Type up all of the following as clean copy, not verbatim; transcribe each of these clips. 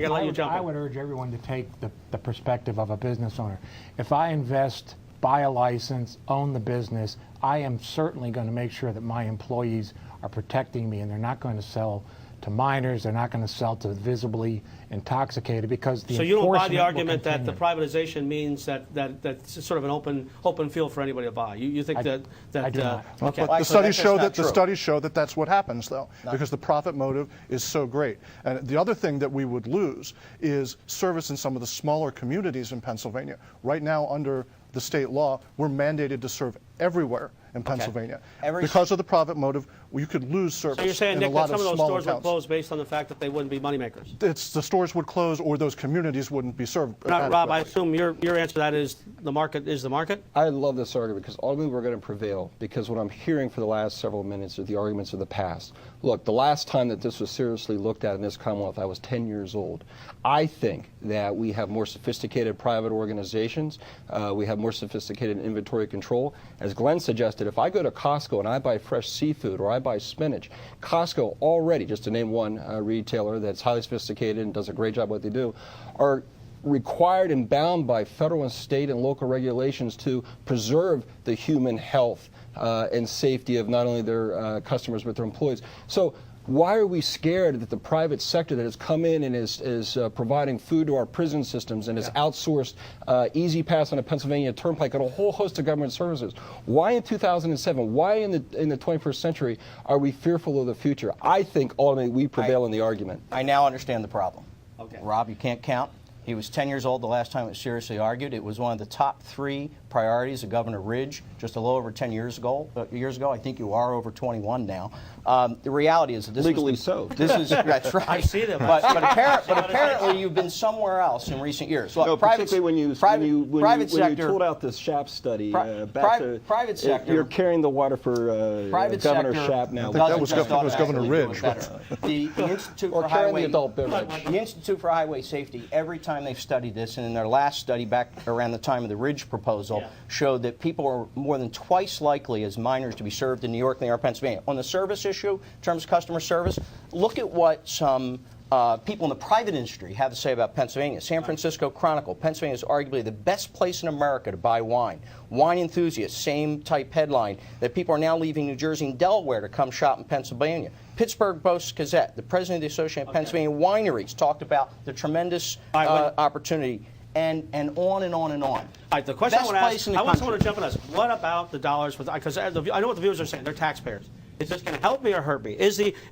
I would urge everyone to take the perspective of a business owner. If I invest, buy a license, own the business, I am certainly going to make sure that my employees are protecting me, and they're not going to sell to minors, they're not going to sell to visibly intoxicated, because the So you don't buy the argument that the privatization means that's sort of an open field for anybody to buy. You think that I do not. Okay. But the studies show that that's what happens, though, because the profit motive is so great. And the other thing that we would lose is service in some of the smaller communities in Pennsylvania. Right now, under the state law, we're mandated to serve everywhere in Pennsylvania. Because of the profit motive, you could lose service. So you're saying, in Nick, a lot that some of those smaller stores would close based on the fact that they wouldn't be moneymakers? It's the stores would close, or those communities wouldn't be served. Rob, I assume your answer to that is the market is the market? I love this argument because ultimately we're going to prevail, because what I'm hearing for the last several minutes are the arguments of the past. Look, the last time that this was seriously looked at in this Commonwealth, I was 10 years old. I think that we have more sophisticated private organizations. We have more sophisticated inventory control. As Glenn suggested, if I go to Costco and I buy fresh seafood or I buy spinach, Costco already, just to name one retailer that's highly sophisticated and does a great job what they do, are required and bound by federal and state and local regulations to preserve the human health and safety of not only their customers but their employees. So why are we scared that the private sector that has come in and is providing food to our prison systems and has outsourced Easy Pass on a Pennsylvania Turnpike and a whole host of government services? Why in 2007, why in the 21st century are we fearful of the future? I think ultimately we prevail in the argument. I now understand the problem. Okay. Rob, you can't count. He was 10 years old the last time it was seriously argued. It was one of the top 3 priorities of Governor Ridge just a little over 10 years ago. I think you are over 21 now. The reality is that this legally was so. This is that's right. I see them. But apparently you've been somewhere else in recent years. Look, no, particularly when you told out this SHAP study private sector. You're carrying the water for Governor Schaap now. I think that was Governor Ridge. The Institute for Highway adult beverage. The Institute for Highway Safety, every time they've studied this, and in their last study back around the time of the Ridge proposal, showed that people are more than twice likely as minors to be served in New York than they are Pennsylvania. On the service issue, in terms of customer service, look at what some people in the private industry have to say about Pennsylvania. San Francisco Chronicle, Pennsylvania is arguably the best place in America to buy wine. Wine enthusiasts, same type headline, that people are now leaving New Jersey and Delaware to come shop in Pennsylvania. Pittsburgh Post-Gazette, the president of the Association of Pennsylvania Wineries, talked about the tremendous opportunity. And on and on and on. All right, the question I want someone to jump in on this. What about the dollars? Because I know what the viewers are saying. They're taxpayers. Is this going to help me or hurt me?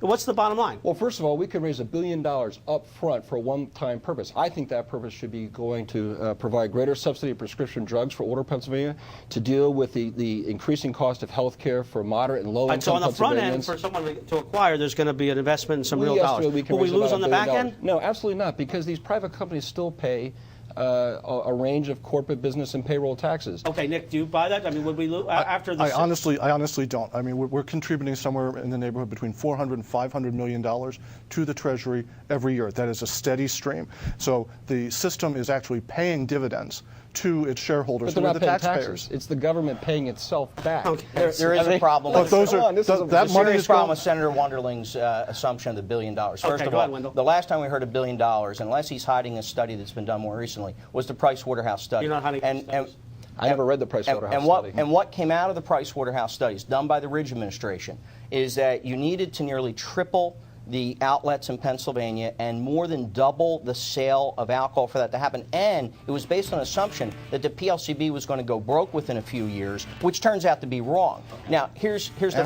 What's the bottom line? Well, first of all, we could raise $1 billion up front for a one-time purpose. I think that purpose should be going to provide greater subsidy of prescription drugs for older Pennsylvania, to deal with the increasing cost of health care for moderate and low-income So on the front end, for someone to acquire, there's going to be an investment in some real dollars. Will we lose on the back end? No, absolutely not, because these private companies still pay a range of corporate business and payroll taxes. Okay, Nick, do you buy that? I mean, would we lose after this? I honestly don't. I mean, we're contributing somewhere in the neighborhood between $400 and $500 million to the Treasury every year. That is a steady stream. So the system is actually paying dividends to its shareholders, who are the taxpayers. Taxes. It's the government paying itself back. Okay. There is a problem. But that money is problem with Senator Wonderling's assumption of the $1 billion. First of all, the last time we heard $1 billion, unless he's hiding a study that's been done more recently, was the Price-Waterhouse study. You're not hiding studies. I never read the Price-Waterhouse study. And what came out of the Price-Waterhouse studies done by the Ridge administration is that you needed to nearly triple the outlets in Pennsylvania and more than double the sale of alcohol for that to happen. And it was based on an assumption that the PLCB was going to go broke within a few years, which turns out to be wrong. Now, here's the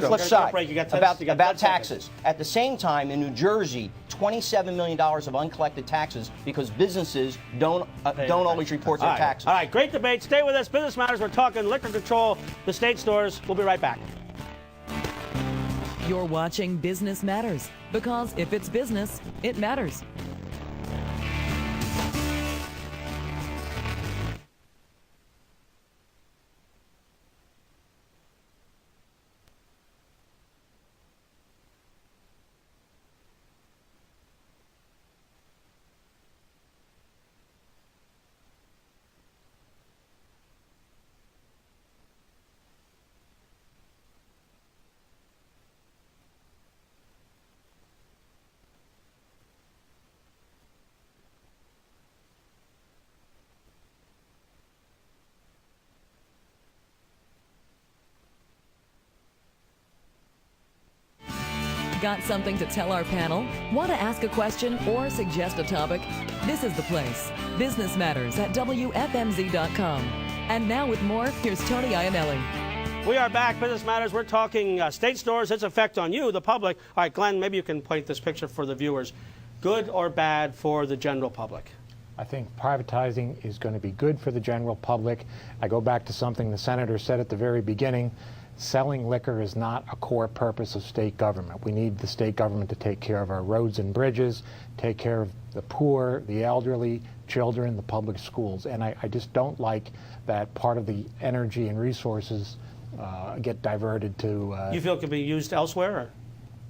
flip side about taxes. At the same time, in New Jersey, $27 million of uncollected taxes because businesses don't always report their taxes. All right, great debate. Stay with us. Business Matters. We're talking liquor control, the state stores. We'll be right back. You're watching Business Matters, because if it's business, it matters. Got something to tell our panel? Want to ask a question or suggest a topic? This is the place. Business Matters at WFMZ.com. And now with more, here's Tony Iannelli. We are back. Business Matters. We're talking state stores, its effect on you, the public. All right, Glenn, maybe you can paint this picture for the viewers. Good or bad for the general public? I think privatizing is going to be good for the general public. I go back to something the senator said at the very beginning. Selling liquor is not a core purpose of state government. We need the state government to take care of our roads and bridges, take care of the poor, the elderly, children, the public schools. And I just don't like that part of the energy and resources get diverted to... you feel it could be used elsewhere? Or?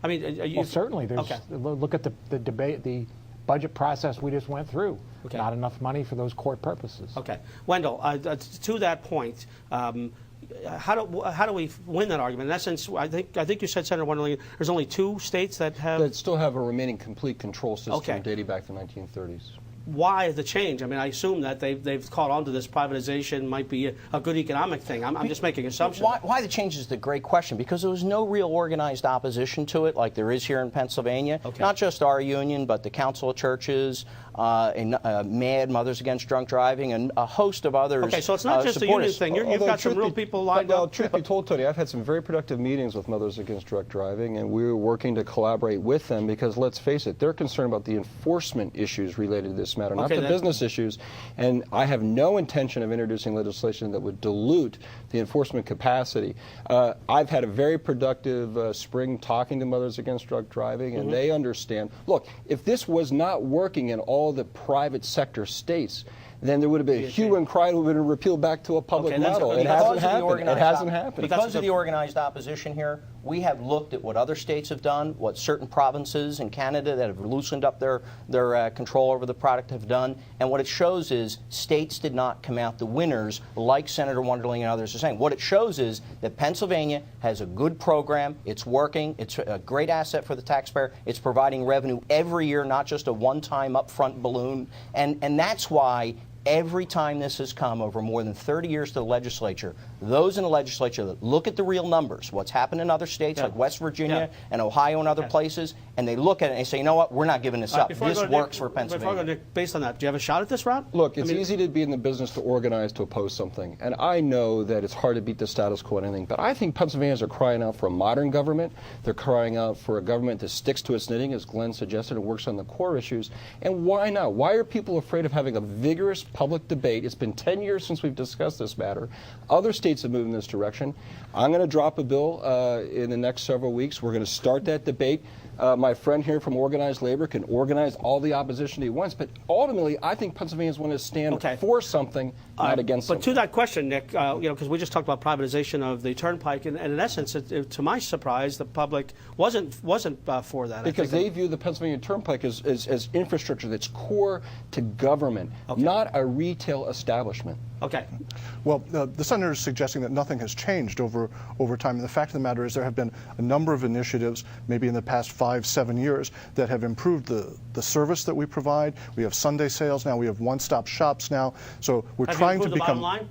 I mean, well, certainly. There's, okay. Look at the debate, the budget process we just went through. Okay. Not enough money for those core purposes. Okay. Wendell, to that point, how do we win that argument? In essence, I think you said, Senator Wendell Young, there's only 2 states that have... That still have a remaining complete control system okay. dating back to the 1930s. Why the change? I mean, I assume that they've caught on to this privatization might be a good economic thing. I'm just making assumptions. Why the change is the great question, because there was no real organized opposition to it like there is here in Pennsylvania. Okay. Not just our union, but the Council of Churches, and MAD, Mothers Against Drunk Driving, and a host of others. Okay, so it's not just a union thing. You've got some real people lined up. Well, truth be told, Tony, I've had some very productive meetings with Mothers Against Drunk Driving, and we're working to collaborate with them because, let's face it, they're concerned about the enforcement issues related to this matter, not the business issues. And I have no intention of introducing legislation that would dilute the enforcement capacity. I've had a very productive spring talking to Mothers Against Drunk Driving, and they understand. Look, if this was not working in all the private sector states, then there would have been a hue and cry, would have been repealed back to a public model. It hasn't happened. It hasn't happened. Because of the organized opposition here, we have looked at what other states have done, what certain provinces in Canada that have loosened up their control over the product have done, and what it shows is states did not come out the winners like Senator Wendell Young and others are saying. What it shows is that Pennsylvania has a good program, it's working, it's a great asset for the taxpayer, it's providing revenue every year, not just a one-time upfront balloon, and that's why every time this has come over more than 30 years to the legislature, those in the legislature that look at the real numbers, what's happened in other states like West Virginia and Ohio and other places, and they look at it and they say, you know what, we're not giving this up. This works for Pennsylvania. Before I go, Nick, based on that, do you have a shot at this, Rob? Look, it's easy to be in the business to organize to oppose something, and I know that it's hard to beat the status quo and anything, but I think Pennsylvanians are crying out for a modern government. They're crying out for a government that sticks to its knitting, as Glenn suggested, and works on the core issues. And why not? Why are people afraid of having a vigorous public debate? It's been 10 years since we've discussed this matter. Other states have moved in this direction. I'm going to drop a bill in the next several weeks. We're going to start that debate. My friend here from Organized Labor can organize all the opposition he wants, but ultimately, I think Pennsylvanians want to stand for something, not against something. But to that question, Nick, because we just talked about privatization of the turnpike, and in essence, to my surprise, the public wasn't for that. Because they view the Pennsylvania Turnpike as infrastructure that's core to government, not a retail establishment. Okay. Well, the senator is suggesting that nothing has changed over time. And the fact of the matter is there have been a number of initiatives, maybe in the past 5-7 years, that have improved the service that we provide. We have Sunday sales now. We have one-stop shops now. So we're trying to become... the bottom line?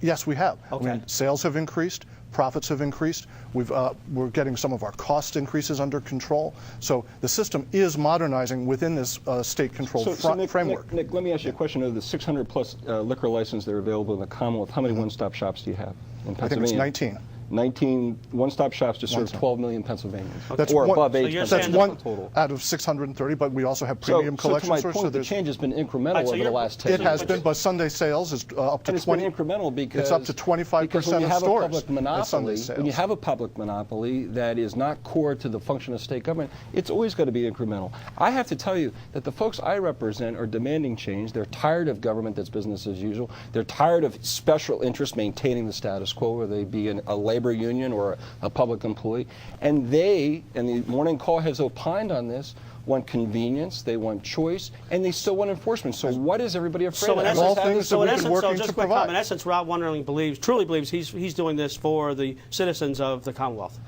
Yes, we have. Okay. I mean, sales have increased. Profits have increased. We're getting some of our cost increases under control. So the system is modernizing within this state-controlled framework. Nick, let me ask you a question. Of the 600-plus liquor licenses that are available in the Commonwealth, how many one-stop shops do you have in Pennsylvania? I think it's 19. 19 one-stop shops to serve 12 million Pennsylvanians. That's or one, above so age. that's one total. out of 630, but we also have premium collection so to my stores. point, the change has been incremental over the last 10 years. It has been, but Sunday sales is up to 20. It's been incremental because it's up to 25% of stores. When you have a public monopoly that is not core to the function of state government, it's always going to be incremental. I have to tell you that the folks I represent are demanding change. They're tired of government that's business as usual. They're tired of special interests maintaining the status quo, whether they be a labor union or a public employee. And the Morning Call has opined on this, want convenience, they want choice, and they still want enforcement. So what is everybody afraid of? In essence, Rob Wendell truly believes he's doing this for the citizens of the Commonwealth.